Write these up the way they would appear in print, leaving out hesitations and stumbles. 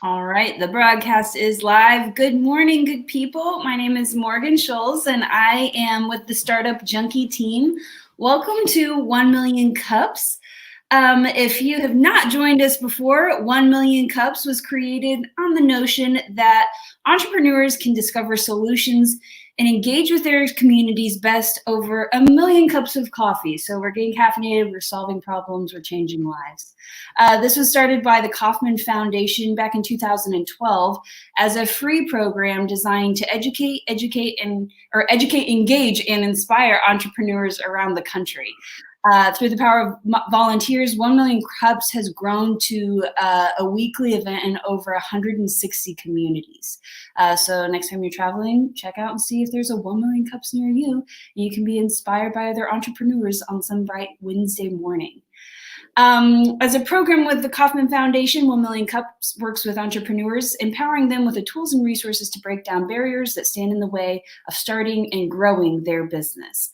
All right, the broadcast is live. Good morning, good people. My name is Morgan Scholes, and I am with the Startup Junkie team. Welcome to 1 Million Cups. If you have not joined us before, 1 Million Cups was created on the notion that entrepreneurs can discover solutions and engage with their communities best over a million cups of coffee. So we're getting caffeinated, we're solving problems, we're changing lives. This was started by the Kauffman Foundation back in 2012 as a free program designed to educate, engage, and inspire entrepreneurs around the country. Through the power of volunteers, 1 Million Cups has grown to a weekly event in over 160 communities. So next time you're traveling, check out and see if there's a 1 Million Cups near you, and you can be inspired by other entrepreneurs on some bright Wednesday morning. As a program with the Kauffman Foundation, 1 Million Cups works with entrepreneurs, empowering them with the tools and resources to break down barriers that stand in the way of starting and growing their business.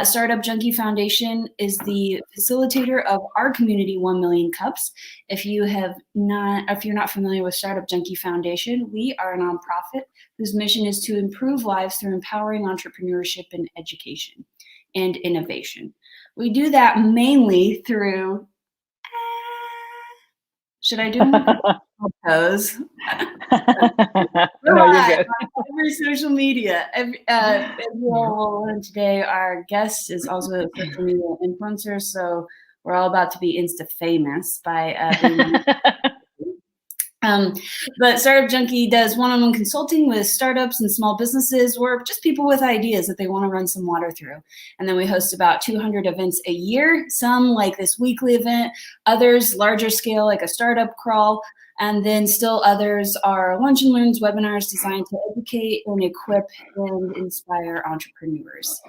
Startup Junkie Foundation is the facilitator of our community 1 Million Cups. If you're not familiar with Startup Junkie Foundation, we are a nonprofit whose mission is to improve lives through empowering entrepreneurship and education and innovation. We do that mainly through. Should I do pose? No, you're good. Every social media. Today, our guest is also a social media influencer, so we're all about to be Insta famous by but Startup Junkie does one-on-one consulting with startups and small businesses or just people with ideas that they want to run some water through. And then we host about 200 events a year, some like this weekly event, others larger scale like a startup crawl, and then still others are lunch and learns webinars designed to educate and equip and inspire entrepreneurs.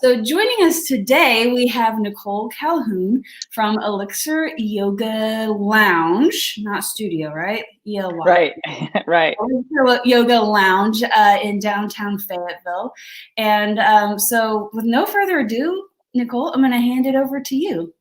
So joining us today, we have Nicole Calhoun from ELXR Yoga Lounge, not studio, right? Right, right. Yoga Lounge in downtown Fayetteville. And so with no further ado, Nicole, I'm going to hand it over to you.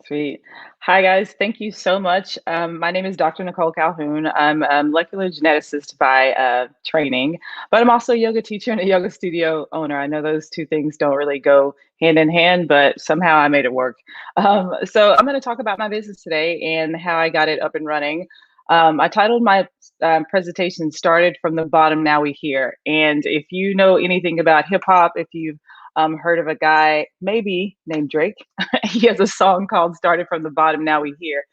Sweet. Hi, guys. Thank you so much. My name is Dr. Nicole Calhoun. I'm a molecular geneticist by training, but I'm also a yoga teacher and a yoga studio owner. I know those two things don't really go hand in hand, but somehow I made it work. So I'm going to talk about my business today and how I got it up and running. I titled my presentation "Started from the Bottom, Now We Here." And if you know anything about hip hop, if you've heard of a guy maybe named Drake. He has a song called Started from the Bottom, Now We Here.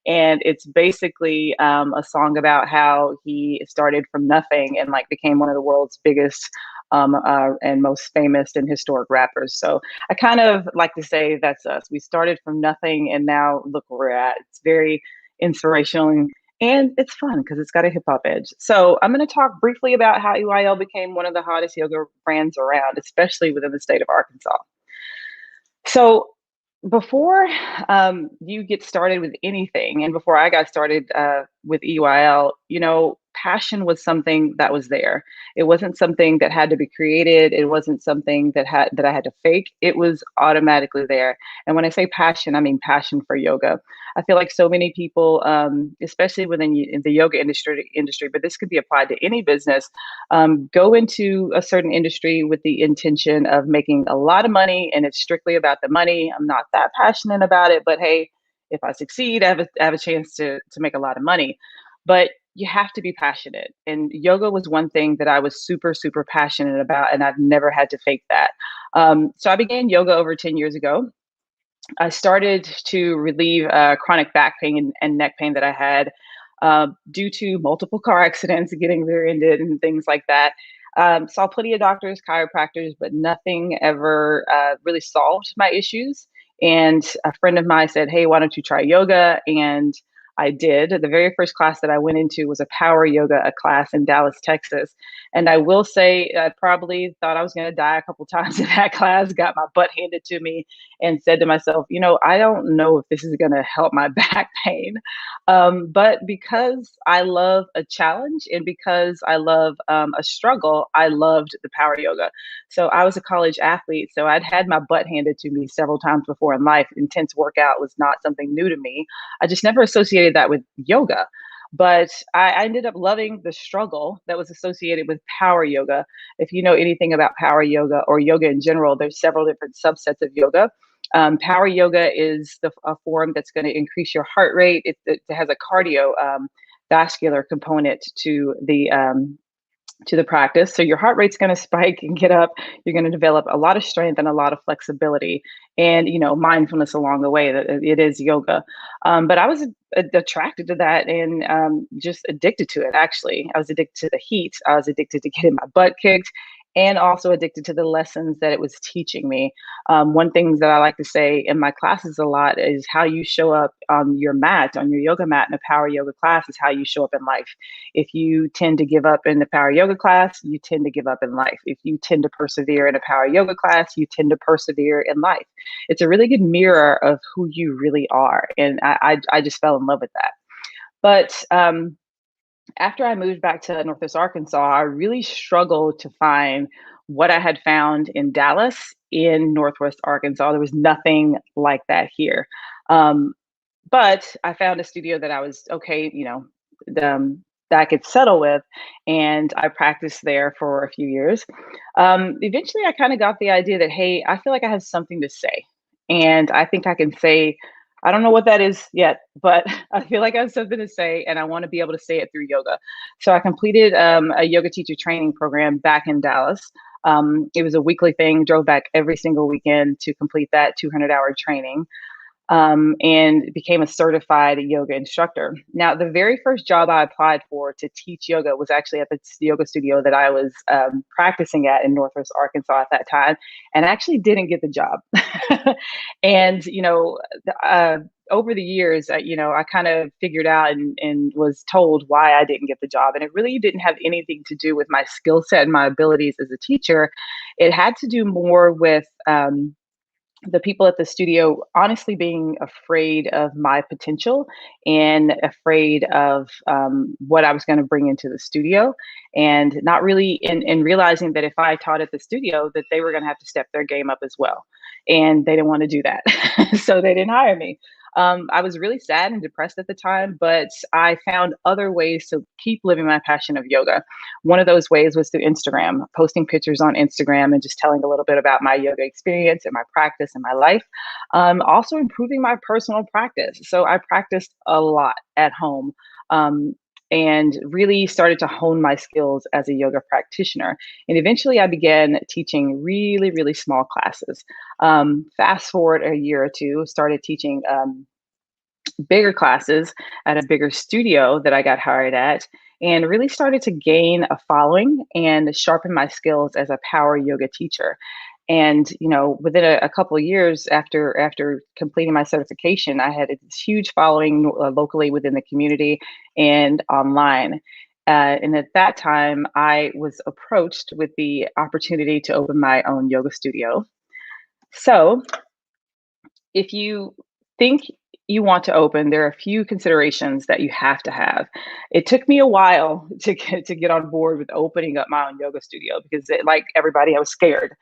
And it's basically a song about how he started from nothing and like became one of the world's biggest and most famous and historic rappers. So I kind of like to say that's us. We started from nothing and now look where we're at. It's very inspirational and it's fun because it's got a hip hop edge. So I'm going to talk briefly about how EYL became one of the hottest yoga brands around, especially within the state of Arkansas. So before you get started with anything, and before I got started with EYL, passion was something that was there. It wasn't something that had to be created. It wasn't something that I had to fake. It was automatically there. And when I say passion, I mean passion for yoga. I feel like so many people, especially in the yoga industry, but this could be applied to any business, go into a certain industry with the intention of making a lot of money, and it's strictly about the money. I'm not that passionate about it, but hey, if I succeed, I have a chance to make a lot of money. But you have to be passionate. And yoga was one thing that I was super, super passionate about, and I've never had to fake that. So I began yoga over 10 years ago. I started to relieve chronic back pain and neck pain that I had due to multiple car accidents, getting rear-ended and things like that. Saw plenty of doctors, chiropractors, but nothing ever really solved my issues. And a friend of mine said, "Hey, why don't you try yoga?" And I did. The very first class that I went into was a power yoga class in Dallas, Texas. And I will say, I probably thought I was going to die a couple times in that class, got my butt handed to me, and said to myself, I don't know if this is going to help my back pain. But because I love a challenge and because I love a struggle, I loved the power yoga. So I was a college athlete, so I'd had my butt handed to me several times before in life. Intense workout was not something new to me. I just never associated that with yoga. But I ended up loving the struggle that was associated with power yoga. If you know anything about power yoga or yoga in general, there's several different subsets of yoga. Power yoga is a form that's going to increase your heart rate. It has a cardio vascular component to the practice. So your heart rate's going to spike and get up. You're going to develop a lot of strength and a lot of flexibility, and mindfulness along the way. That it is yoga, but I was attracted to that and just addicted to it. Actually, I was addicted to the heat. I was addicted to getting my butt kicked, and also addicted to the lessons that it was teaching me. One thing that I like to say in my classes a lot is how you show up on your mat, on your yoga mat in a power yoga class, is how you show up in life. If you tend to give up in the power yoga class, you tend to give up in life. If you tend to persevere in a power yoga class, you tend to persevere in life. It's a really good mirror of who you really are. And I just fell in love with that. But after I moved back to Northwest Arkansas, I really struggled to find what I had found in Dallas in Northwest Arkansas. There was nothing like that here. But I found a studio that I was okay, that I could settle with, and I practiced there for a few years. Eventually, I kind of got the idea that, hey, I feel like I have something to say, and I think I can say, I don't know what that is yet, but I feel like I have something to say, and I want to be able to say it through yoga. So I completed a yoga teacher training program back in Dallas. It was a weekly thing, drove back every single weekend to complete that 200-hour training, and became a certified yoga instructor. Now, the very first job I applied for to teach yoga was actually at the yoga studio that I was practicing at in Northwest Arkansas at that time, and I actually didn't get the job. And, over the years, I kind of figured out and was told why I didn't get the job. And it really didn't have anything to do with my skill set and my abilities as a teacher. It had to do more with, the people at the studio honestly being afraid of my potential and afraid of what I was going to bring into the studio, and not really in realizing that if I taught at the studio that they were going to have to step their game up as well, and they didn't want to do that. So they didn't hire me. I was really sad and depressed at the time, but I found other ways to keep living my passion of yoga. One of those ways was through Instagram, posting pictures on Instagram and just telling a little bit about my yoga experience and my practice and my life. Also improving my personal practice. So I practiced a lot at home. And really started to hone my skills as a yoga practitioner. And eventually I began teaching really, really small classes. Fast forward a year or two, started teaching bigger classes at a bigger studio that I got hired at, and really started to gain a following and sharpen my skills as a power yoga teacher. And within a couple of years after completing my certification, I had this huge following locally within the community and online. And at that time, I was approached with the opportunity to open my own yoga studio. So if you think you want to open, there are a few considerations that you have to have. It took me a while to get on board with opening up my own yoga studio because, like everybody, I was scared.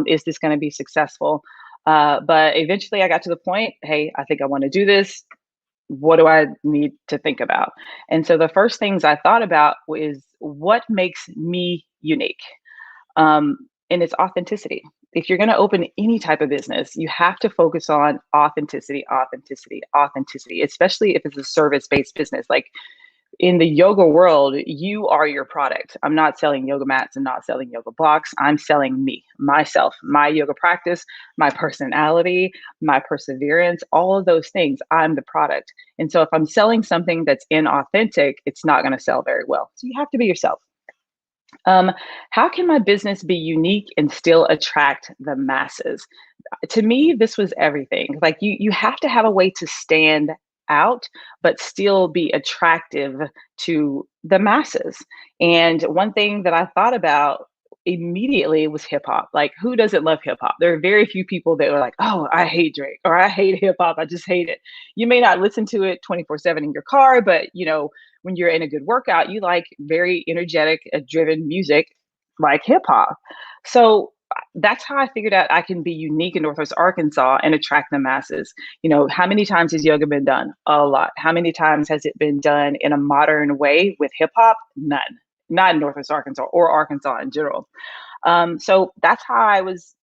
Is this going to be successful? But eventually, I got to the point. Hey, I think I want to do this. What do I need to think about? And so the first things I thought about was what makes me unique. And it's authenticity. If you're going to open any type of business, you have to focus on authenticity, authenticity, authenticity, especially if it's a service-based business. Like in the yoga world, you are your product. I'm not selling yoga mats and not selling yoga blocks. I'm selling me, myself, my yoga practice, my personality, my perseverance, all of those things. I'm the product. And so if I'm selling something that's inauthentic, it's not going to sell very well. So you have to be yourself. How can my business be unique and still attract the masses? To me, this was everything. Like you have to have a way to stand out, but still be attractive to the masses. And one thing that I thought about immediately was hip hop. Like, who doesn't love hip hop? There are very few people that are like, oh, I hate Drake or I hate hip hop. I just hate it. You may not listen to it 24/7 in your car, but when you're in a good workout, you like very energetic, driven music like hip hop. So that's how I figured out I can be unique in Northwest Arkansas and attract the masses. You know, how many times has yoga been done? A lot. How many times has it been done in a modern way with hip hop? None. Not in Northwest Arkansas or Arkansas in general. So that's how I was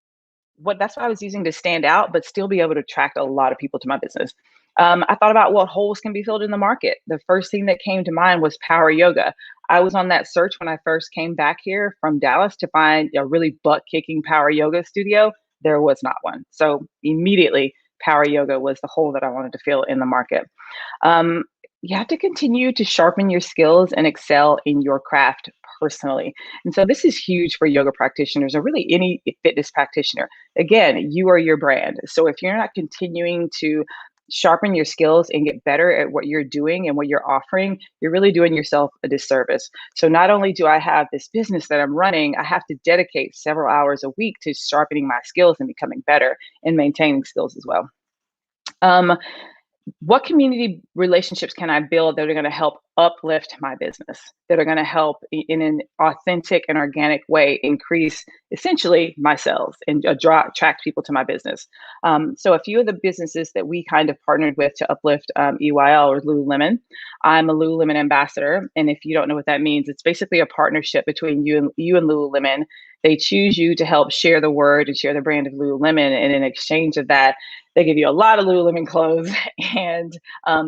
that's what I was using to stand out, but still be able to attract a lot of people to my business. I thought about what holes can be filled in the market. The first thing that came to mind was power yoga. I was on that search when I first came back here from Dallas to find a really butt kicking power yoga studio. There was not one. So immediately, power yoga was the hole that I wanted to fill in the market. Um, you have to continue to sharpen your skills and excel in your craft personally. And so this is huge for yoga practitioners or really any fitness practitioner. Again, you are your brand. So if you're not continuing to sharpen your skills and get better at what you're doing and what you're offering, you're really doing yourself a disservice. So not only do I have this business that I'm running, I have to dedicate several hours a week to sharpening my skills and becoming better and maintaining skills as well. Um, what community relationships can I build that are going to help uplift my business, that are going to help in an authentic and organic way increase essentially my sales and attract people to my business? So a few of the businesses that we kind of partnered with to uplift EYL or Lululemon. I'm a Lululemon ambassador, and if you don't know what that means, it's basically a partnership between you and Lululemon. They choose you to help share the word and share the brand of Lululemon, and in exchange of that, they give you a lot of Lululemon clothes, and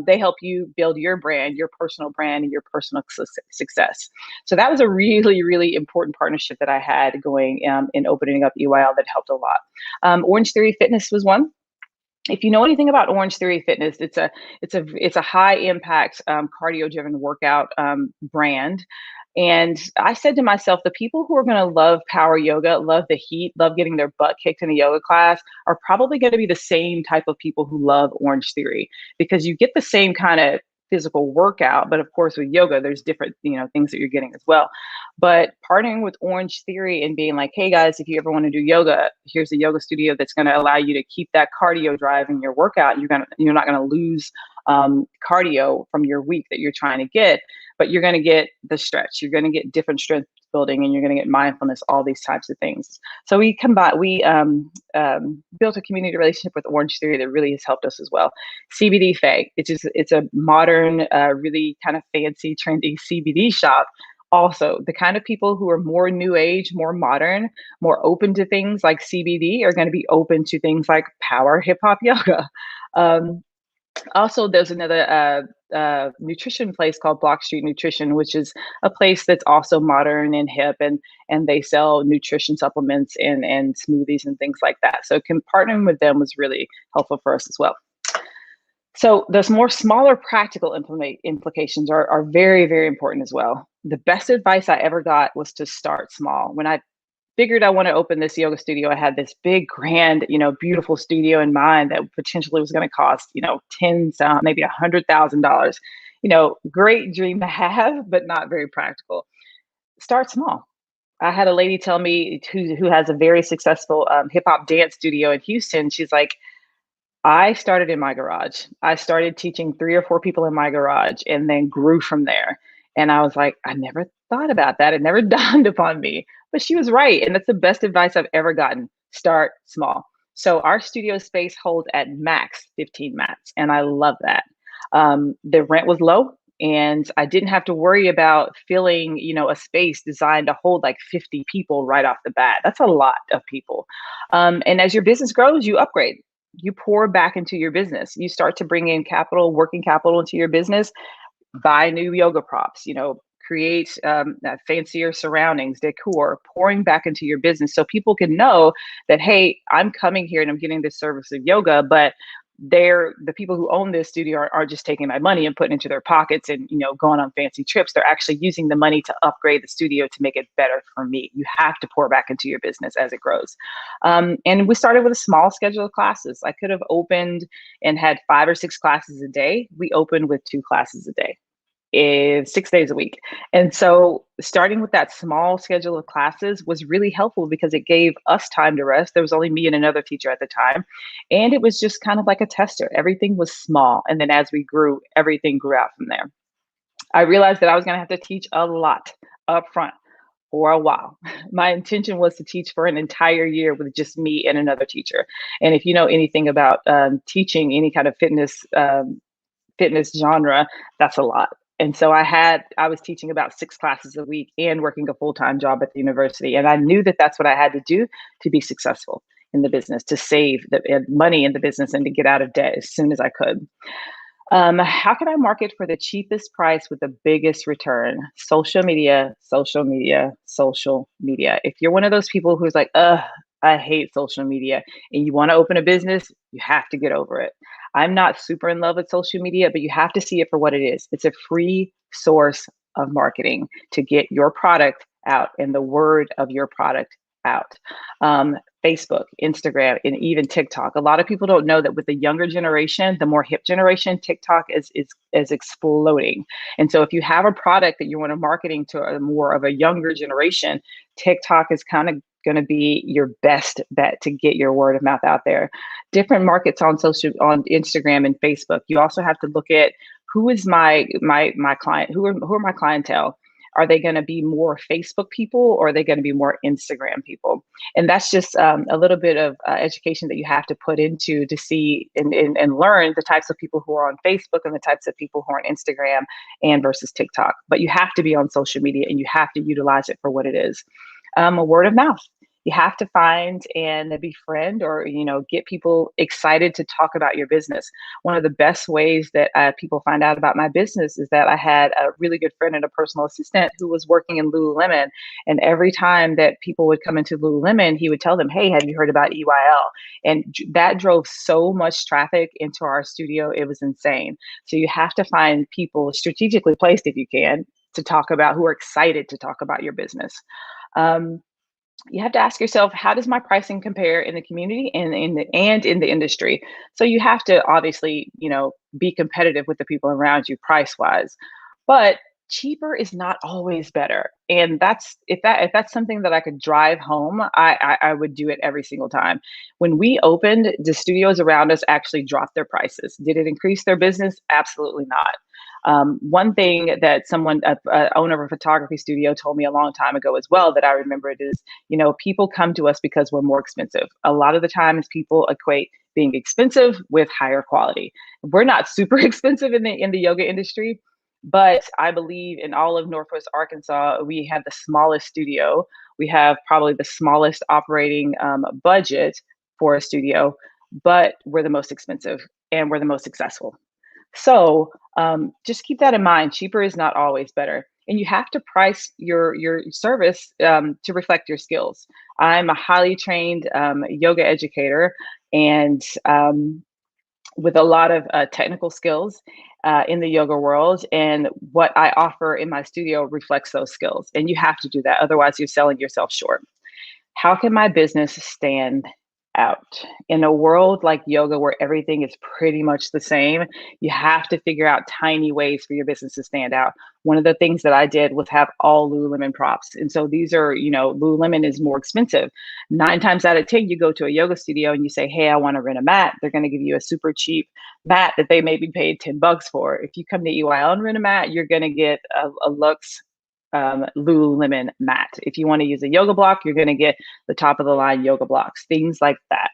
they help you build your brand, your personal brand, and your personal success. So that was a really, really important partnership that I had going in opening up EYL that helped a lot. Orange Theory Fitness was one. If you know anything about Orange Theory Fitness, it's a high impact cardio driven workout brand. And I said to myself, the people who are going to love power yoga, love the heat, love getting their butt kicked in a yoga class are probably going to be the same type of people who love Orange Theory, because you get the same kind of physical workout, but of course with yoga there's different things that you're getting as well. But partnering with Orange Theory and being like, hey guys, if you ever want to do yoga, here's a yoga studio that's going to allow you to keep that cardio drive in your workout. You're not going to lose cardio from your week that you're trying to get, but you're going to get the stretch, you're going to get different strength building, and you're going to get mindfulness, all these types of things. So we built a community relationship with Orange Theory that really has helped us as well. CBD Faye, it's a modern, really kind of fancy, trendy CBD shop. Also, the kind of people who are more new age, more modern, more open to things like CBD are going to be open to things like power hip hop yoga. Also, there's another nutrition place called Block Street Nutrition, which is a place that's also modern and hip, and they sell nutrition supplements and smoothies and things like that. So partnering with them was really helpful for us as well. So those more smaller practical implications are very, very important as well. The best advice I ever got was to start small. When I figured I want to open this yoga studio, I had this big, grand, beautiful studio in mind that potentially was going to cost, tens, maybe $100,000. Great dream to have, but not very practical. Start small. I had a lady tell me who has a very successful hip hop dance studio in Houston. She's like, I started in my garage. I started teaching 3 or 4 people in my garage and then grew from there. And I was like, I never thought about that. It never dawned upon me. But she was right. And that's the best advice I've ever gotten. Start small. So our studio space holds at max 15 mats. And I love that. The rent was low, and I didn't have to worry about filling, a space designed to hold like 50 people right off the bat. That's a lot of people. And as your business grows, you upgrade. You pour back into your business. You start to bring in working capital into your business, buy new yoga props, create fancier surroundings, decor, pouring back into your business so people can know that, hey, I'm coming here and I'm getting this service of yoga, but the people who own this studio are just taking my money and putting it into their pockets and going on fancy trips. They're actually using the money to upgrade the studio to make it better for me. You have to pour back into your business as it grows. And we started with a small schedule of classes. I could have opened and had 5 or 6 classes a day. We opened with 2 classes a day. Is 6 days a week. And so starting with that small schedule of classes was really helpful because it gave us time to rest. There was only me and another teacher at the time. And it was just kind of like a tester. Everything was small. And then as we grew, everything grew out from there. I realized that I was going to have to teach a lot up front. for a while. My intention was to teach for an entire year with just me and another teacher. And if you know anything about teaching any kind of fitness genre, that's a lot. And so I was teaching about 6 classes a week and working a full-time job at the university. And I knew that that's what I had to do to be successful in the business, to save the money in the business and to get out of debt as soon as I could. How can I market for the cheapest price with the biggest return? Social media, social media, social media. If you're one of those people who's like, I hate social media, and you want to open a business, you have to get over it. I'm not super in love with social media, but you have to see it for what it is. It's a free source of marketing to get your product out and the word of your product out. Facebook, Instagram, and even TikTok. A lot of people don't know that with the younger generation, the more hip generation, TikTok is exploding. And so if you have a product that you want to marketing to a more of a younger generation, TikTok is kind of going to be your best bet to get your word of mouth out there. Different markets on Instagram and Facebook. You also have to look at who is my client, who are my clientele. Are they going to be more Facebook people, or are they going to be more Instagram people? And that's just a little bit of education that you have to put into to see and learn the types of people who are on Facebook and the types of people who are on Instagram and versus TikTok. But you have to be on social media and you have to utilize it for what it is. A word of mouth. You have to find and befriend or, get people excited to talk about your business. One of the best ways that people find out about my business is that I had a really good friend and a personal assistant who was working in Lululemon. And every time that people would come into Lululemon, he would tell them, hey, have you heard about EYL? And that drove so much traffic into our studio. It was insane. So you have to find people strategically placed, if you can, to talk about, who are excited to talk about your business. You have to ask yourself, how does my pricing compare in the community and in the industry? So you have to obviously, be competitive with the people around you price wise, but cheaper is not always better. And if that's something that I could drive home, I would do it every single time. When we opened, the studios around us actually dropped their prices. Did it increase their business? Absolutely not. One thing that someone, owner of a photography studio, told me a long time ago as well that I remembered is, people come to us because we're more expensive. A lot of the times people equate being expensive with higher quality. We're not super expensive in the yoga industry, but I believe in all of Northwest Arkansas, we have the smallest studio. We have probably the smallest operating budget for a studio, but we're the most expensive and we're the most successful. So just keep that in mind. Cheaper is not always better. And you have to price your service to reflect your skills. I'm a highly trained yoga educator and with a lot of technical skills in the yoga world. And what I offer in my studio reflects those skills. And you have to do that. Otherwise, you're selling yourself short. How can my business stand out? In a world like yoga where everything is pretty much the same, you have to figure out tiny ways for your business to stand out. One of the things that I did was have all Lululemon props. And so these are, Lululemon is more expensive. 9 times out of 10, you go to a yoga studio and you say, hey, I want to rent a mat. They're going to give you a super cheap mat that they maybe paid $10 for. If you come to EYL and rent a mat, you're going to get a Lux Lululemon mat. If you want to use a yoga block, you're going to get the top of the line yoga blocks, things like that.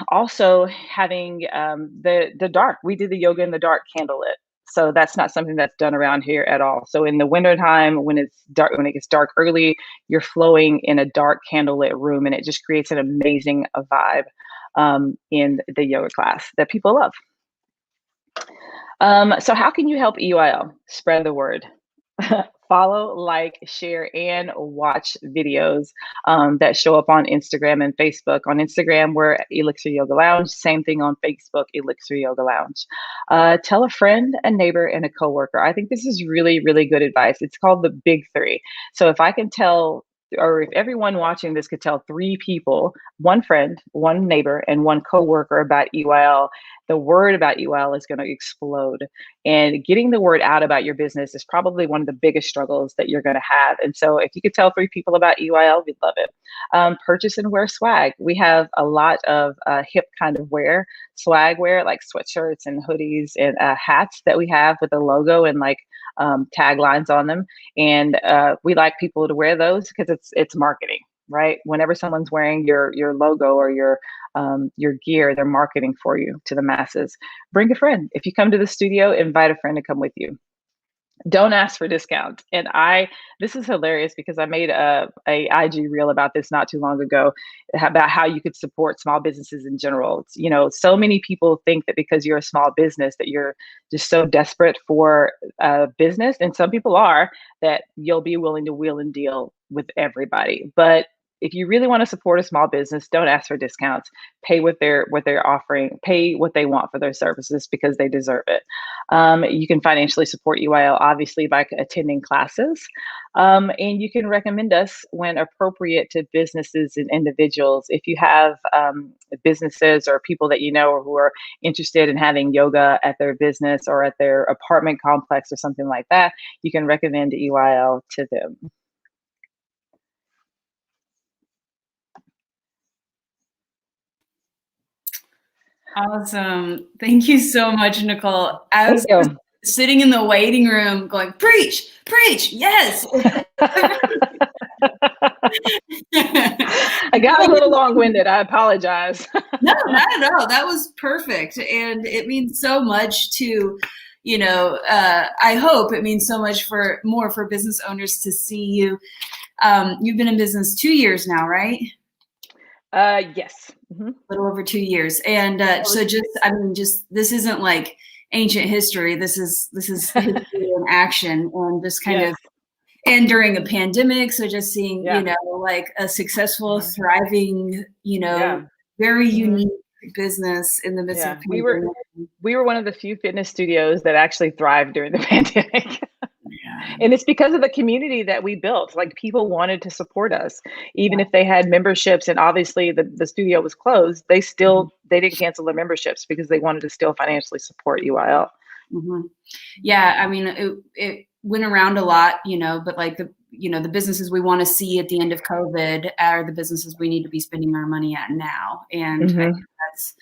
Also having the dark, we did the yoga in the dark candlelit. So that's not something that's done around here at all. So in the wintertime, when it's dark, when it gets dark early, you're flowing in a dark candlelit room, and it just creates an amazing vibe in the yoga class that people love. So how can you help EYL? Spread the word. Follow, like, share, and watch videos that show up on Instagram and Facebook. On Instagram, we're ELXR Yoga Lounge. Same thing on Facebook, ELXR Yoga Lounge. Tell a friend, a neighbor, and a coworker. I think this is really, really good advice. It's called the Big Three. So if I can tell, or if everyone watching this could tell 3 people, one friend, one neighbor, and one coworker about EYL, the word about UL is going to explode. And getting the word out about your business is probably one of the biggest struggles that you're going to have. And so if you could tell 3 people about UIL, we'd love it. Purchase and wear swag. We have a lot of hip kind of wear, swag wear, like sweatshirts and hoodies and hats that we have with a logo and like taglines on them. And we like people to wear those because it's marketing, right? Whenever someone's wearing your logo or your gear, they're marketing for you to the masses. Bring a friend. If you come to the studio, invite a friend to come with you. Don't ask for discounts. And this is hilarious because I made a IG reel about this not too long ago about how you could support small businesses in general. So many people think that because you're a small business that you're just so desperate for business. And some people are, that you'll be willing to wheel and deal with everybody. But if you really want to support a small business, don't ask for discounts. Pay what they're offering. Pay what they want for their services because they deserve it. You can financially support UIL obviously by attending classes, and you can recommend us when appropriate to businesses and individuals. If you have businesses or people that you know who are interested in having yoga at their business or at their apartment complex or something like that, you can recommend UIL to them. Awesome. Thank you so much, Nicole. I was Thank you. sitting in the waiting room going, preach, preach, yes. I got a little long-winded. I apologize. No, not at all. That was perfect. And it means so much to, I hope it means so much for business owners to see you. You've been in business 2 years now, right? Yes. Mm-hmm. A little over 2 years. And this isn't like ancient history. This is history in action, and just kind of, and during a pandemic. So just seeing, like a successful, thriving, very unique business in the midst of pandemic. We were one of the few fitness studios that actually thrived during the pandemic. And it's because of the community that we built. Like, people wanted to support us, even if they had memberships. And obviously the studio was closed. They still, they didn't cancel their memberships because they wanted to still financially support UIL. Mm-hmm. Yeah. I mean, it went around a lot, but like the businesses we want to see at the end of COVID are the businesses we need to be spending our money at now. And I think that's,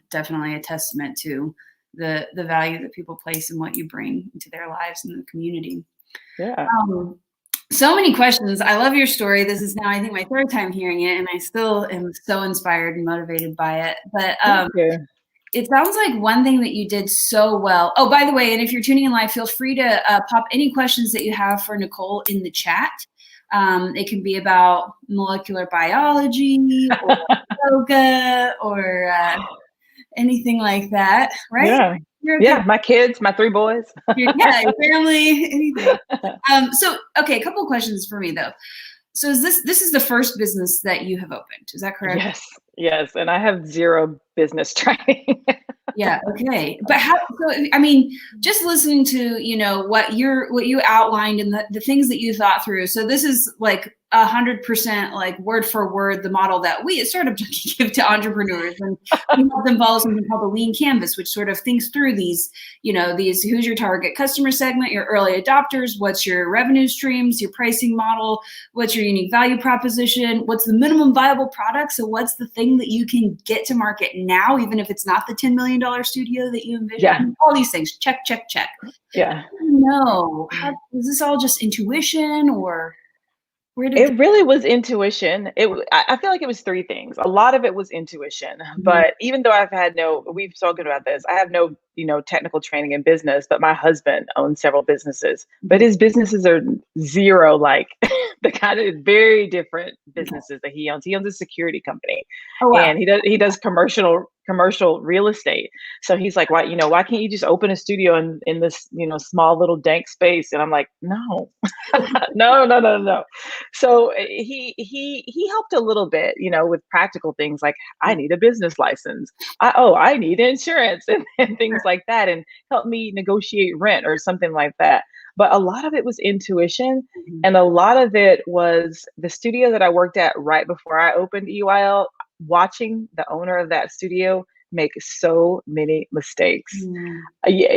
definitely a testament to the value that people place in what you bring into their lives and the community. Yeah. So many questions. I love your story. This is now, I think, my third time hearing it, and I still am so inspired and motivated by it. But it sounds like one thing that you did so well. Oh, by the way, and if you're tuning in live, feel free to pop any questions that you have for Nicole in the chat. It can be about molecular biology or yoga or anything like that, right? Yeah, my kids, my 3 boys. Your family, anything. So, okay, a couple of questions for me though. So this is the first business that you have opened, is that correct? Yes, and I have 0 business training. Yeah. Okay. But just listening to, what you outlined and the things that you thought through. So this is like 100% like word for word the model that we at Startup Junkie give to entrepreneurs, and we help them follow something called the Lean Canvas, which sort of thinks through these, who's your target customer segment, your early adopters, what's your revenue streams, your pricing model, what's your unique value proposition, what's the minimum viable product, so what's the thing that you can get to market now, even if it's not the $10 million studio that you envision. All these things, check. Yeah. No, is this all just intuition, or it really was intuition. I feel like it was 3 things. A lot of it was intuition, but even though we've spoken about this, I have no, technical training in business, but my husband owns several businesses, but his businesses are 0, like the kind of very different businesses that he owns. He owns a security company. Oh, wow. And he does commercial real estate. So he's like, why can't you just open a studio in this, small little dank space? And I'm like, no, no. So he helped a little bit, with practical things like, I need a business license. I need insurance and things like that, and help me negotiate rent or something like that. But a lot of it was intuition. And a lot of it was the studio that I worked at right before I opened UIL, watching the owner of that studio make so many mistakes. Mm. Yeah,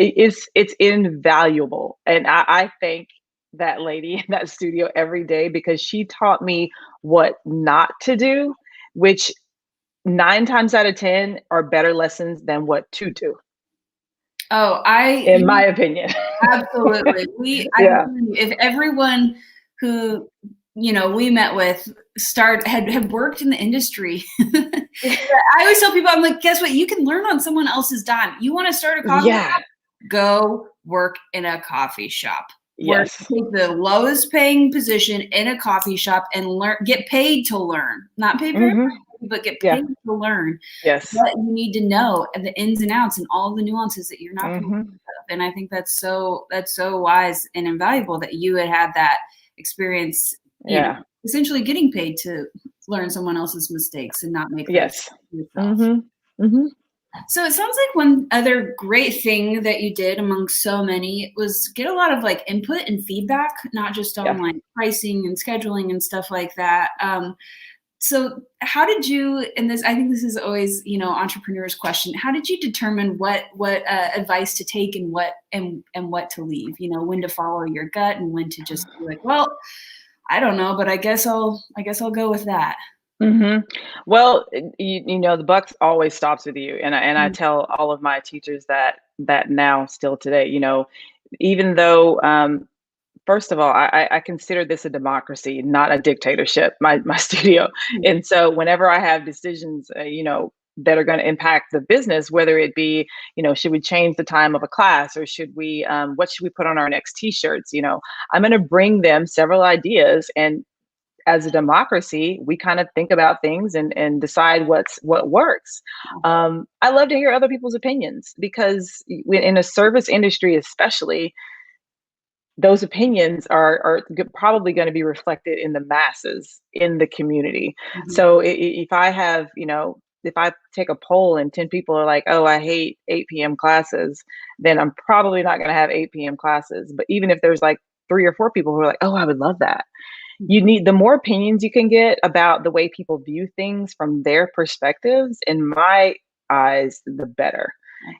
it's invaluable. And I thank that lady in that studio every day because she taught me what not to do, which 9 times out of 10 are better lessons than what to do, Oh, in my opinion. absolutely. I Yeah. believe if everyone who, we met with had worked in the industry. I always tell people, I'm like, guess what? You can learn on someone else's dime. You want to start a coffee Yeah. shop? Go work in a coffee shop. Yes. Take the lowest paying position in a coffee shop and get paid to learn. Not paid very much, but get Yeah. paid to learn. Yes. What you need to know and the ins and outs and all the nuances that you're not going to think of. And I think that's so wise and invaluable that you had that experience. Yeah. Essentially getting paid to learn someone else's mistakes and not make Yes. yourself. So it sounds like one other great thing that you did among so many was get a lot of like input and feedback, not just on like pricing and scheduling and stuff like that. So how did you, and this, I think this is always, entrepreneurs' question, how did you determine what advice to take and what to leave, when to follow your gut and when to just be like, well, I don't know, but I guess I'll go with that. Well, the buck always stops with you. And I tell all of my teachers that now still today, even though, first of all, I consider this a democracy, not a dictatorship, my studio. And so whenever I have decisions, that are going to impact the business, whether it be, should we change the time of a class or should we, what should we put on our next t-shirts? I'm going to bring them several ideas, and as a democracy, we kind of think about things and decide what works. I love to hear other people's opinions because in a service industry, especially, those opinions are probably going to be reflected in the masses in the community. So if I have, if I take a poll and 10 people are like, oh, I hate 8 p.m. classes, then I'm probably not going to have 8 p.m. classes. But even if there's like 3 or 4 people who are like, oh, I would love that. You need the more opinions you can get about the way people view things from their perspectives, in my eyes, the better.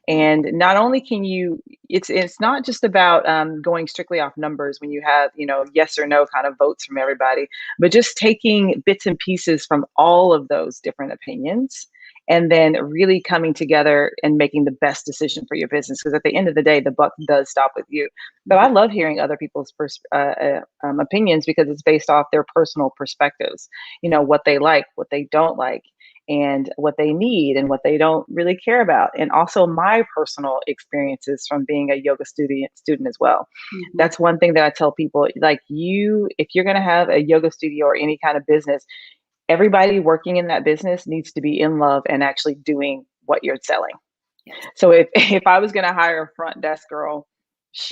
And not only can you, it's not just about going strictly off numbers when you have, yes or no kind of votes from everybody, but just taking bits and pieces from all of those different opinions and then really coming together and making the best decision for your business. Because at the end of the day, the buck does stop with you. But I love hearing other people's opinions because it's based off their personal perspectives, what they like, what they don't like, and what they need and what they don't really care about. And also my personal experiences from being a yoga student as well. That's one thing that I tell people, like if you're going to have a yoga studio or any kind of business, everybody working in that business needs to be in love and actually doing what you're selling. So if I was going to hire a front desk girl,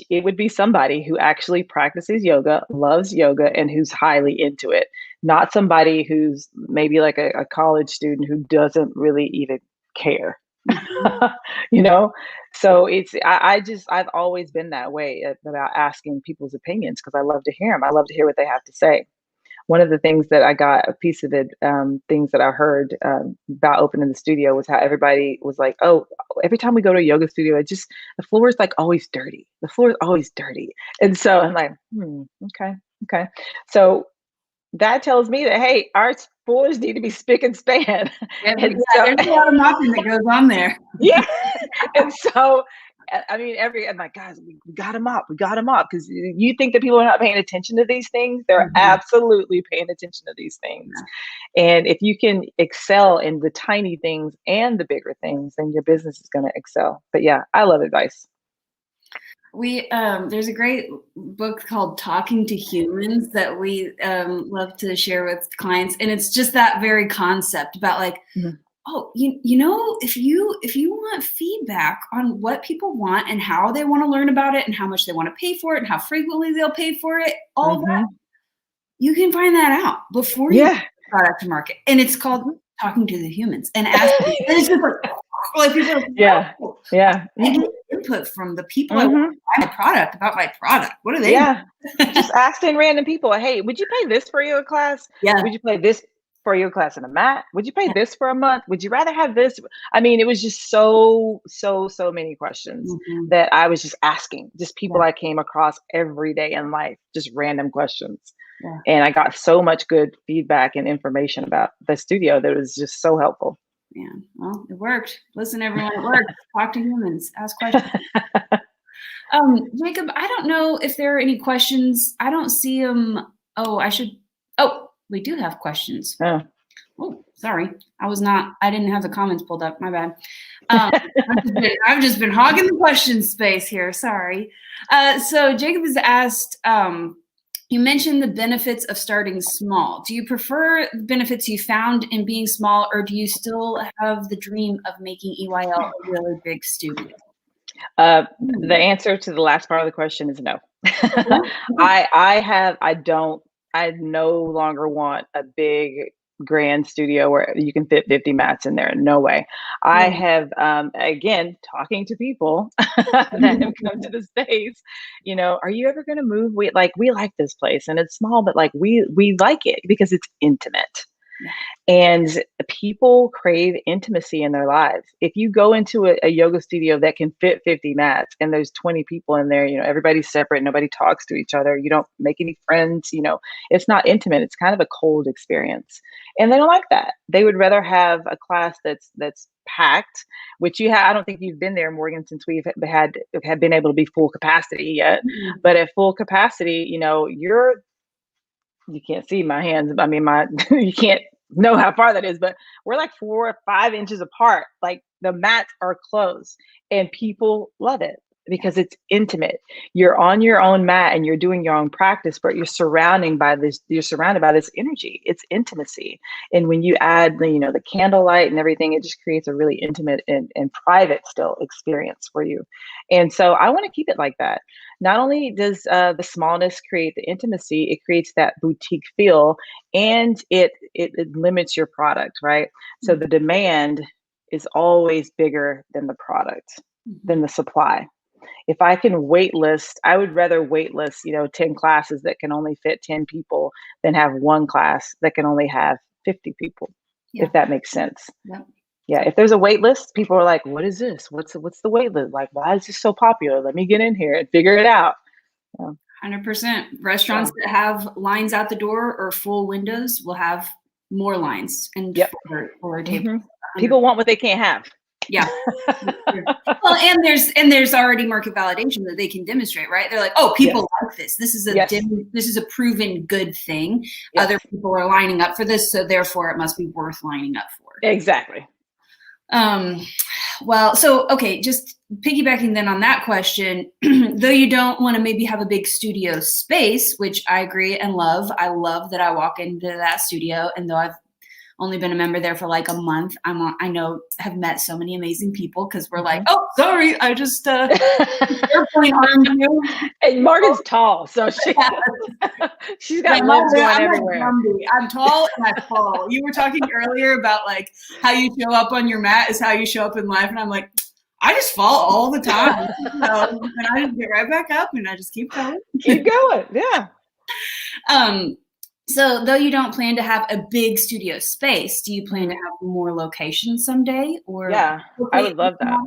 it would be somebody who actually practices yoga, loves yoga, and who's highly into it. Not somebody who's maybe like a college student who doesn't really even care. So I've always been that way about asking people's opinions because I love to hear them. I love to hear what they have to say. One of the things that I got a piece of it, things that I heard about opening the studio was how everybody was like, oh, every time we go to a yoga studio, the floor is like always dirty. The floor is always dirty. And so I'm like, okay. So that tells me that, hey, our floors need to be spick and span. There's a lot of mopping that goes on there. Yeah. And so I mean, I'm like, guys, we got them up. We got them up. Because you think that people are not paying attention to these things. They're absolutely paying attention to these things. And if you can excel in the tiny things and the bigger things, then your business is going to excel. But yeah, I love advice. There's a great book called Talking to Humans that we love to share with clients. And it's just that very concept about like, oh, if you want feedback on what people want and how they want to learn about it and how much they want to pay for it and how frequently they'll pay for it, all that, you can find that out before you put the product to market. And it's called Talking to the Humans and asking. And it's just like people are like, I get input from the people I want to buy my product about my product. What are they? Just asking random people, hey, would you pay this for your class? Yeah. Would you pay this? for your class in a mat? Would you pay this for a month? Would you rather have this? I mean, it was just so many questions Mhm. that I was just asking, just people Yeah. I came across every day in life, just random questions. Yeah. And I got so much good feedback and information about the studio that was just so helpful. Yeah. Well, it worked. Listen, everyone, it worked. Talk to humans, ask questions. Jacob, I don't know if there are any questions. I don't see them. Oh, we do have questions. Oh. Oh, sorry. I didn't have the comments pulled up. My bad. I've just been hogging the question space here. Sorry. So Jacob has asked, you mentioned the benefits of starting small. Do you prefer the benefits you found in being small, or do you still have the dream of making EYL a really big studio? The answer to the last part of the question is no. I no longer want a big grand studio where you can fit 50 mats in there. No way. I have, again, talking to people that have come to the States, are you ever going to move? We like this place and it's small, but like, we like it because it's intimate. Yeah. And people crave intimacy in their lives. If you go into a yoga studio that can fit 50 mats and there's 20 people in there, everybody's separate, nobody talks to each other, you don't make any friends, it's not intimate. It's kind of a cold experience. And they don't like that. They would rather have a class that's packed, which I don't think you've been there, Morgan, since we've had been able to be full capacity yet. Mm-hmm. But at full capacity, you can't see my hands. I mean, you can't know how far that is, but we're like 4 or 5 inches apart. Like the mats are close and people love it because it's intimate. You're on your own mat and you're doing your own practice, but you're surrounded by this energy. It's intimacy. And when you add the candlelight and everything, it just creates a really intimate and private still experience for you. And so I want to keep it like that. Not only does the smallness create the intimacy, it creates that boutique feel, and it limits your product, right? So the demand is always bigger than the product, than the supply. If I can wait list, I would rather wait list, 10 classes that can only fit 10 people than have one class that can only have 50 people, if that makes sense. Yeah. Yeah, if there's a wait list, people are like, what is this? What's the wait list? Like, why is this so popular? Let me get in here and figure it out. 100%. Restaurants that have lines out the door or full windows will have more lines and for a table. People want what they can't have. Yeah. Well, and there's already market validation that they can demonstrate, right? They're like, oh, people like this. This is a proven good thing. Yes. Other people are lining up for this, so therefore it must be worth lining up for. Exactly. Well, so, okay, just piggybacking then on that question, though you don't want to maybe have a big studio space, which I agree and love. I love that I walk into that studio, and though I've only been a member there for like a month, have met so many amazing people because we're like, oh, sorry, I just airplane armed you. And Morgan's tall, so she's got limbs going everywhere. I'm tall and I fall. You were talking earlier about like how you show up on your mat is how you show up in life, and I'm like, I just fall all the time, and I just get right back up and I just keep going. Keep going, yeah. So though you don't plan to have a big studio space, do you plan to have more locations someday? Or yeah, I would love that.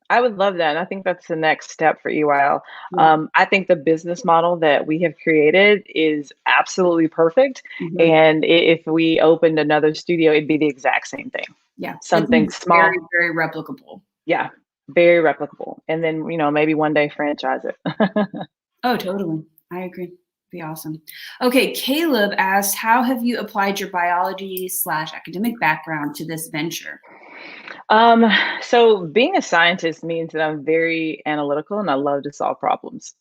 I would love that. And I think that's the next step for EYL. I think the business model that we have created is absolutely perfect. And if we opened another studio, it'd be the exact same thing. Yeah. Something small. Very, very replicable. Yeah. Very replicable. And then, maybe one day franchise it. Oh, totally. I agree. Be awesome. Okay, Caleb asked, how have you applied your biology/academic background to this venture? So being a scientist means that I'm very analytical and I love to solve problems.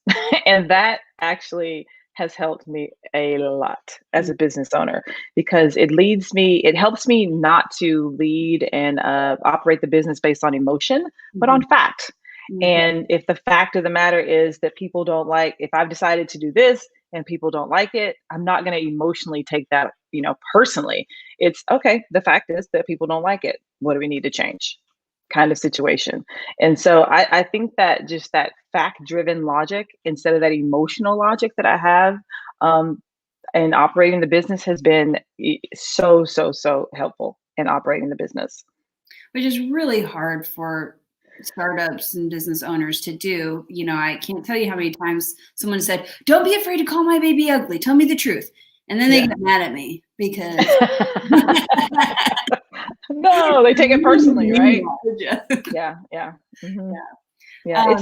And that actually has helped me a lot as a business owner because it helps me not to lead and operate the business based on emotion, but on fact. And if the fact of the matter is that people don't like, if I've decided to do this and people don't like it, I'm not going to emotionally take that, personally. It's okay. The fact is that people don't like it. What do we need to change? Kind of situation. And so I think that just that fact-driven logic instead of that emotional logic that I have, and operating the business has been so, so, so helpful in operating the business. Which is really hard for startups and business owners to do. You know, I can't tell you how many times someone said, "Don't be afraid to call my baby ugly. Tell me the truth." And then they get mad at me because no, they take it personally, right? Yeah. Yeah, yeah. Yeah. Yeah,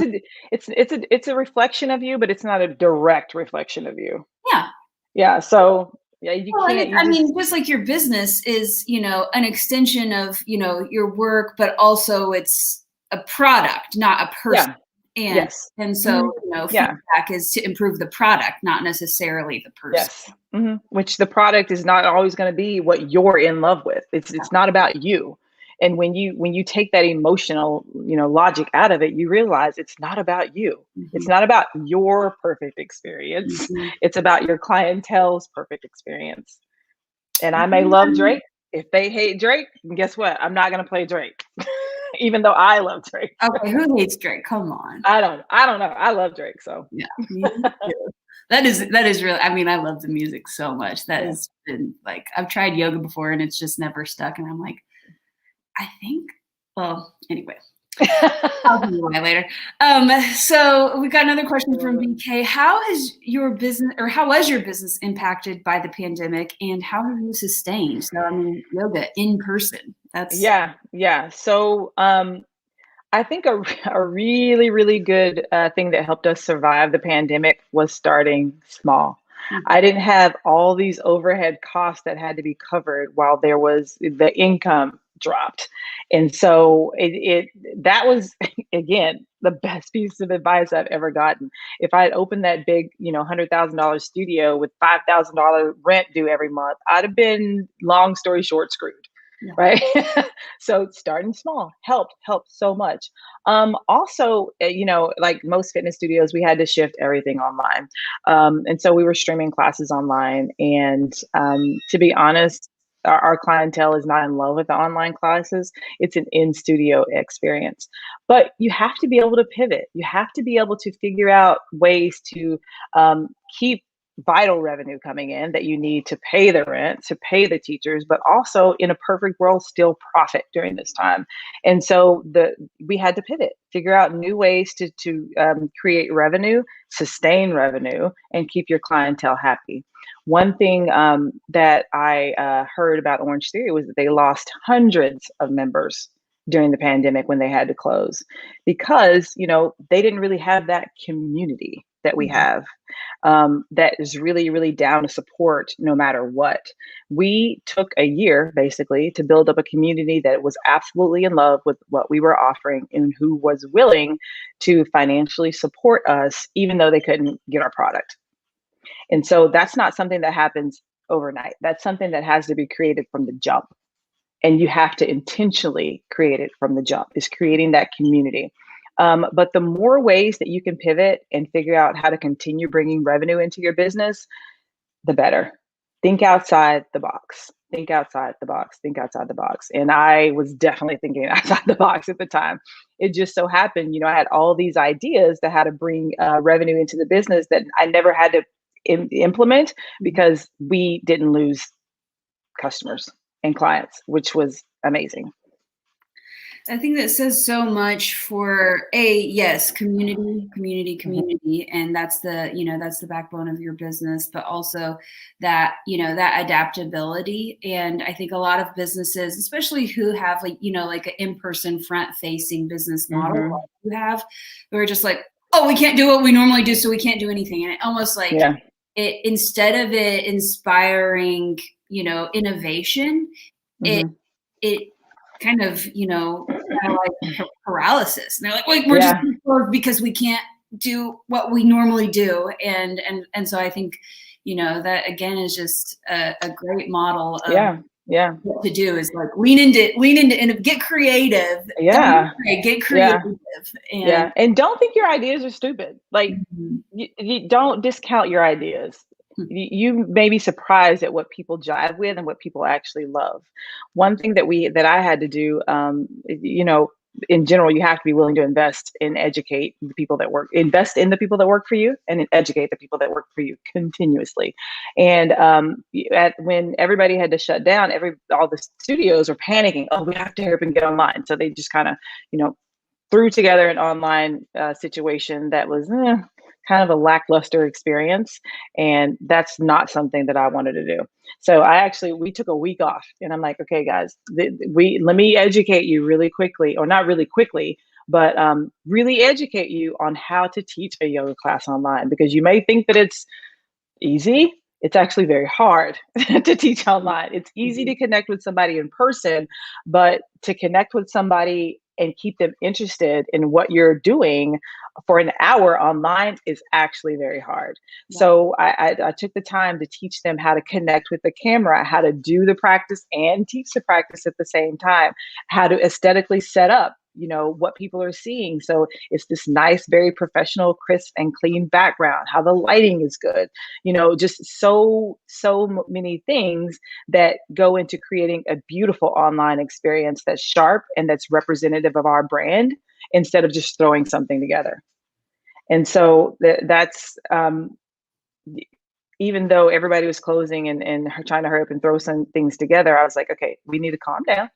it's a reflection of you, but it's not a direct reflection of you. Yeah. Yeah, so yeah, you Well, and can't. You I just mean, just like your business is, you know, an extension of, you know, your work, but also it's a product, not a person. yeah, And yes, so, you know, yeah, feedback is to improve the product, not necessarily the person. yes. Which the product is not always going to be what you're in love with. It's not about you. And when you take that emotional, logic out of it, you realize it's not about you. It's Mhm. not about your perfect experience. Mhm. It's about your clientele's perfect experience. And I may love Yeah. Drake. If they hate Drake, guess what? I'm not gonna play Drake, even though I love Drake. Okay, who hates Drake? Come on. I don't know. I love Drake, so Yeah, me too. That is really, I mean, I love the music so much. That yeah. has been like, I've tried yoga before and it's just never stuck. And I'm like, I think, well, anyway. I'll tell you why later. So we got another question from BK. How has your business, or how was your business impacted by the pandemic, and how have you sustained? So I mean, yoga in person. That's Yeah. So I think a really, really good thing that helped us survive the pandemic was starting small. I didn't have all these overhead costs that had to be covered while there was the income dropped. And so that was again the best piece of advice I've ever gotten. If I had opened that big, $100,000 studio with $5,000 rent due every month, I'd have been, long story short, screwed. yeah. Right. So starting small helped so much. Also, like most fitness studios, we had to shift everything online. And so we were streaming classes online. And to be honest, our clientele is not in love with the online classes. It's an in studio experience. But you have to be able to pivot. You have to be able to figure out ways to keep vital revenue coming in that you need to pay the rent, to pay the teachers, but also in a perfect world, still profit during this time. And so we had to pivot, figure out new ways to create revenue, sustain revenue, and keep your clientele happy. One thing that I heard about Orange Theory was that they lost hundreds of members during the pandemic when they had to close because they didn't really have that community that we have, that is really, really down to support no matter what. We took a year basically to build up a community that was absolutely in love with what we were offering and who was willing to financially support us, even though they couldn't get our product. And so that's not something that happens overnight. That's something that has to be created from the jump. And you have to intentionally create it from the jump, is creating that community. But the more ways that you can pivot and figure out how to continue bringing revenue into your business, the better. Think outside the box. Think outside the box. Think outside the box. And I was definitely thinking outside the box at the time. It just so happened, I had all these ideas to how to bring revenue into the business that I never had to implement because we didn't lose customers and clients, which was amazing. I think that says so much for yes, community, and that's the backbone of your business, but also that, that adaptability. And I think a lot of businesses, especially who have like an in-person front facing business model like you have, who are just like, oh, we can't do what we normally do, so we can't do anything. And it almost like it, instead of it inspiring, innovation, it kind of, like paralysis. And they're like, wait, we're just because we can't do what we normally do. And so I think, that again is just a great model of what to do, is like lean into and get creative. Get creative. And don't think your ideas are stupid. Like you don't discount your ideas. You may be surprised at what people jive with and what people actually love. One thing that I had to do, in general, you have to be willing to invest and educate the people that work, invest in the people that work for you, and educate the people that work for you continuously. And when everybody had to shut down, all the studios were panicking. Oh, we have to hurry up and get online. So they just kind of, threw together an online situation that was kind of a lackluster experience. And that's not something that I wanted to do. So we took a week off, and I'm like, okay, guys, let me educate you really quickly, or not really quickly, but really educate you on how to teach a yoga class online, because you may think that it's easy. It's actually very hard to teach online. It's easy to connect with somebody in person, but to connect with somebody and keep them interested in what you're doing for an hour online is actually very hard. Yeah. So I took the time to teach them how to connect with the camera, how to do the practice and teach the practice at the same time, how to aesthetically set up what people are seeing. So it's this nice, very professional, crisp and clean background, how the lighting is good, just so many things that go into creating a beautiful online experience that's sharp and that's representative of our brand, instead of just throwing something together. And so that's even though everybody was closing and trying to hurry up and throw some things together, I was like, okay, we need to calm down,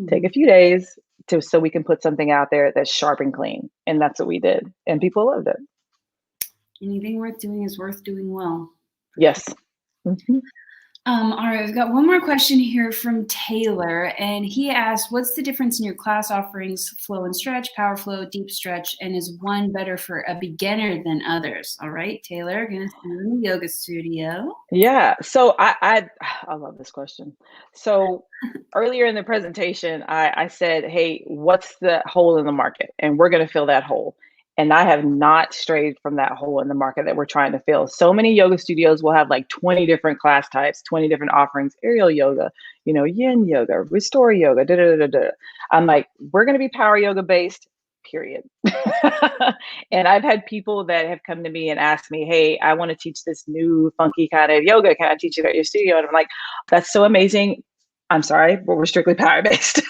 take a few days so we can put something out there that's sharp and clean. And that's what we did. And people loved it. Anything worth doing is worth doing well. Yes. Mm-hmm. All right, we've got one more question here from Taylor, and he asked, what's the difference in your class offerings, flow and stretch, power flow, deep stretch, and is one better for a beginner than others? All right, Taylor, gonna see you in the yoga studio. Yeah, so I love this question. So earlier in the presentation, I said, hey, what's the hole in the market? And we're going to fill that hole. And I have not strayed from that hole in the market that we're trying to fill. So many yoga studios will have like 20 different class types, 20 different offerings, aerial yoga, yin yoga, restore yoga, da da da da. I'm like, we're going to be power yoga based, period. And I've had people that have come to me and asked me, hey, I want to teach this new funky kind of yoga. Can I teach it at your studio? And I'm like, that's so amazing. I'm sorry, but we're strictly power based.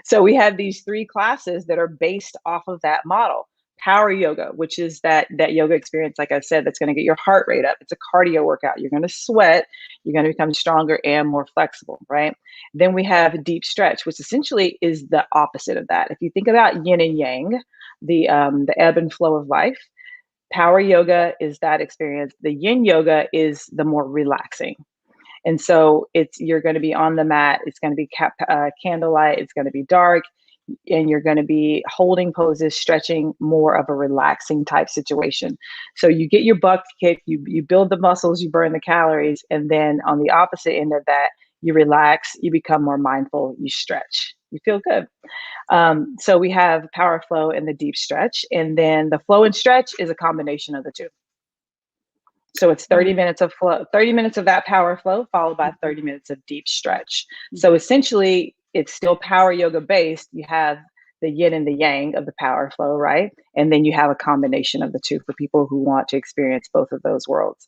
So we have these 3 classes that are based off of that model. Power yoga, which is that yoga experience, like I said, that's going to get your heart rate up. It's a cardio workout. You're going to sweat. You're going to become stronger and more flexible, right? Then we have deep stretch, which essentially is the opposite of that. If you think about yin and yang, the ebb and flow of life, power yoga is that experience. The yin yoga is the more relaxing. And so you're going to be on the mat. It's going to be candlelight. It's going to be dark. And you're going to be holding poses, stretching, more of a relaxing type situation. So you get your butt kicked, you build the muscles, you burn the calories. And then on the opposite end of that, you relax, you become more mindful, you stretch, you feel good. So we have power flow and the deep stretch. And then the flow and stretch is a combination of the two. So it's 30 minutes of flow, 30 minutes of that power flow, followed by 30 minutes of deep stretch. So essentially, it's still power yoga based. You have the yin and the yang of the power flow, right? And then you have a combination of the two for people who want to experience both of those worlds.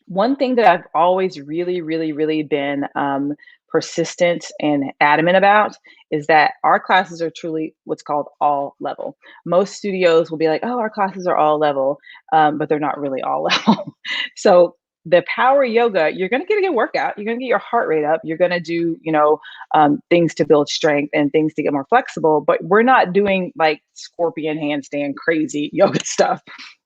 One thing that I've always really been persistent and adamant about is that our classes are truly what's called all level. Most studios will be like, oh, our classes are all level, but they're not really all level. So the power yoga, you're going to get a good workout. You're going to get your heart rate up. You're going to do, things to build strength and things to get more flexible, but we're not doing like scorpion handstand crazy yoga stuff.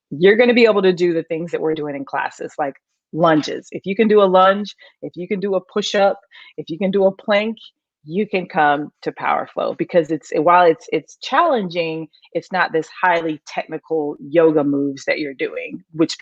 You're going to be able to do the things that we're doing in classes, like lunges. If you can do a lunge, if you can do a push-up, if you can do a plank, you can come to power flow, because while it's challenging, it's not this highly technical yoga moves that you're doing, which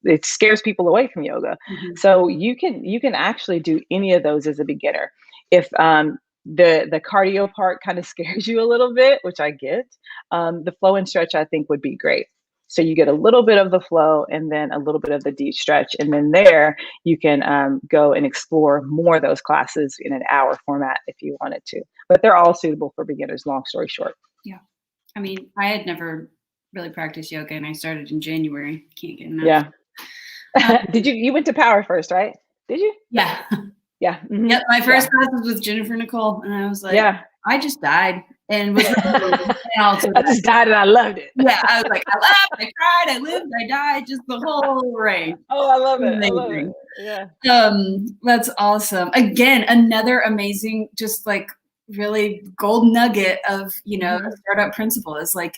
it scares people away from yoga. Mm-hmm. So you can actually do any of those as a beginner. If the cardio part kind of scares you a little bit, which I get, the flow and stretch I think would be great. So you get a little bit of the flow and then a little bit of the deep stretch. And then there you can go and explore more of those classes in an hour format if you wanted to. But they're all suitable for beginners, long story short. Yeah. I mean, I had never really practiced yoga and I started in January. Can't get enough. Yeah. You went to Power first, right? Did you? Yeah. Yeah. Mm-hmm. Yep. My first class was with Jennifer Nicole. And I was like, yeah. I just died and was I just died and I loved it. Yeah, I was like, I laughed, I cried, I lived, I died, just the whole range. Oh, I love it. Amazing. I love it. Yeah. That's awesome. Again, another amazing, just like really gold nugget of, you know, a startup principle is like,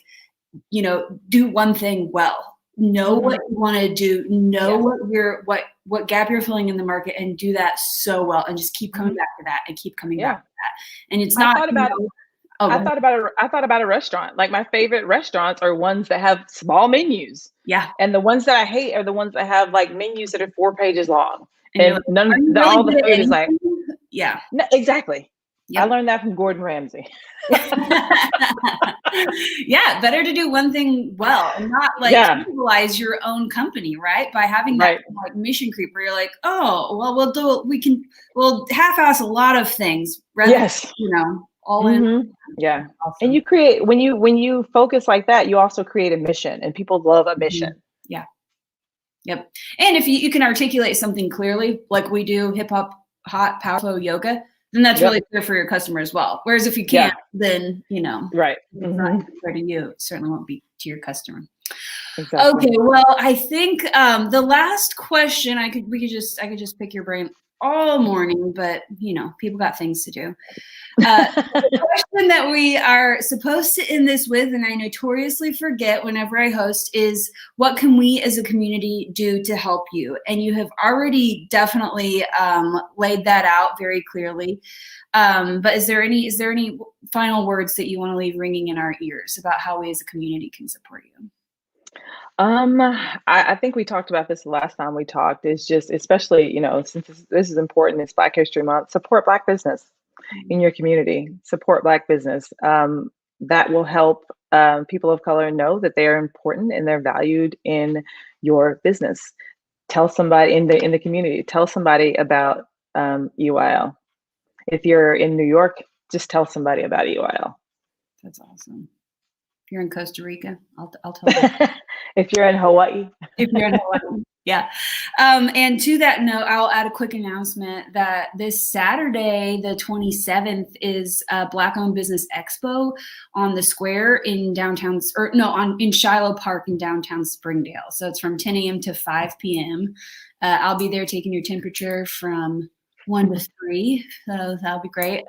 you know, do one thing well. Know what you want to do, know what gap you're filling in the market, and do that so well, and just keep coming back to that and keep coming back to that. And it's not, I thought about a restaurant. Like my favorite restaurants are ones that have small menus. Yeah. And the ones that I hate are the ones that have like menus that are 4 pages long. And like, all the food is like, yeah. No, exactly. Yep. I learned that from Gordon Ramsay. Yeah, better to do one thing well and not like cannibalize your own company, right? By having that like mission creep where you're like, oh, well, we'll half-ass a lot of things rather than, you know, all in. Yeah. Awesome. And you create, when you focus like that, you also create a mission, and people love a mission. Yeah. Yep. And if you can articulate something clearly, like we do, hip hop, hot, powerful yoga, then that's really clear for your customer as well. Whereas if you can't, then, you know, it's not fair to you. It certainly won't be to your customer. Exactly. Okay. Well, I think the last question I could just pick your brain all morning, but you know, people got things to do. The question that we are supposed to end this with, and I notoriously forget whenever I host, is what can we as a community do to help you? And you have already definitely laid that out very clearly. But is there any final words that you want to leave ringing in our ears about how we as a community can support you? I think we talked about this the last time we talked. It's just, especially, you know, since this is important, it's Black History Month, support Black business in your community, support Black business. That will help people of color know that they are important and they're valued in your business. Tell somebody in the community, tell somebody about EYL. If you're in New York, just tell somebody about EYL. That's awesome. If you're in Costa Rica, I'll tell you. If you're in Hawaii. If you're in Hawaii. Yeah. And to that note, I'll add a quick announcement that this Saturday, the 27th, is a Black-owned business expo on the square in downtown, in Shiloh Park in downtown Springdale. So it's from 10 a.m. to 5 p.m. I'll be there taking your temperature from 1 to 3, so that'll be great.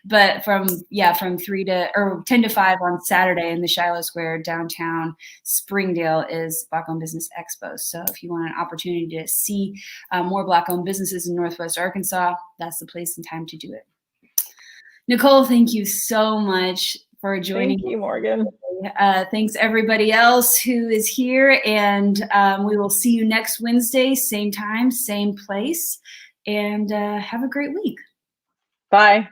But from 10 to 5 on Saturday in the Shiloh Square downtown Springdale is Black-owned Business Expo. So if you want an opportunity to see more Black-owned businesses in Northwest Arkansas, that's the place and time to do it. Nicole, thank you so much for joining. Thank you, Morgan. Thanks everybody else who is here, and we will see you next Wednesday, same time, same place. And have a great week. Bye.